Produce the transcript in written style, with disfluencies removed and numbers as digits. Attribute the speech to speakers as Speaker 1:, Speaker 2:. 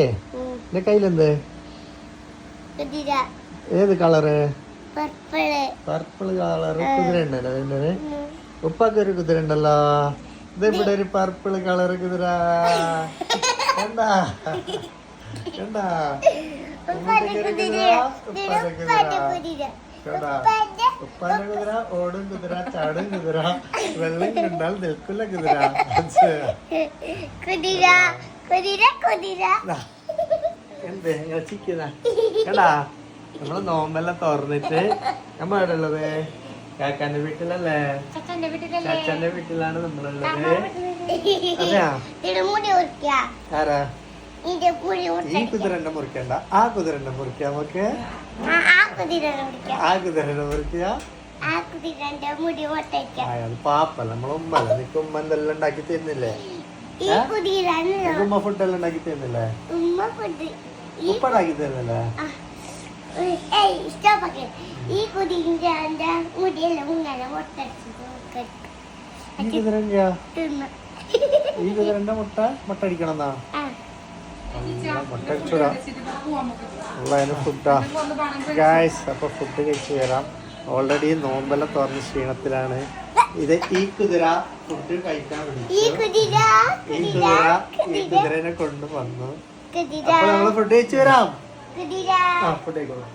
Speaker 1: എന്റെ കയ്യിലെന്ത് ഏത് colour purple colour കുതിര ഉണ്ടല്ലോ അതിന്റെ ഉപ്പാക്ക് ഒരു കുതിര ഉണ്ടല്ലോ ഇതിവിടെ ഒരു പർപ്പിള് കളറ് കുതിര കണ്ടാ കണ്ടാ ഉപ്പാന്റെ കുതിര ഓടും കുതിര ചാടും കുതിര വെള്ളം കണ്ടാൽ നിൽക്കില്ല കുതിര എന്ത് ചിക്കുന്ന കേടാ നമ്മള് നോമ്പെല്ലാം തുറന്നിട്ട് നമ്മ എവിടെ ഉള്ളത് കാക്കാന്റെ വീട്ടിലല്ലേ ചാച്ചാന്റെ വീട്ടിലാണ് നമ്മളുള്ളത് അതെയാ ആരാ ഈ കുതിരന്റെ മുറിക്കണ്ട ആ കുതിരന്റെ മുറിക്ക നമുക്ക് ആ കുതിരന്റെ മുറിക്ക അത് പാപ്പല്ല നമ്മളെ ഉമ്മല്ല നിനക്ക് ഉമ്മ എന്തെല്ലാം ഉണ്ടാക്കി തരുന്നില്ലേ ഉമ്മ ഫുഡ് എല്ലാം ഉണ്ടാക്കി തരുന്നില്ലേ ഉപ്പ ഉണ്ടാക്കി തരുന്നില്ലേ
Speaker 2: ഈ കുതിരന്റെ മുടിയെല്ലാം ഇങ്ങനെ
Speaker 1: ഈ കുതിരന്റെ മുട്ട അടിക്കണമെന്നാ മുട്ട ഫുഡാ ഗായ്സ് അപ്പൊ ഫുഡ് കഴിച്ചു വരാം ഓൾറെഡി നോമ്പെല്ലാം തുറന്ന് ക്ഷീണത്തിലാണ് ഇത് ഈ കുതിര ഫുഡ് കഴിക്കാൻ ഈ കുതിരനെ കൊണ്ടുവന്നു അപ്പൊ നമ്മള് ഫുഡ് കഴിച്ചു വരാം ഫുഡ് കഴിക്കണം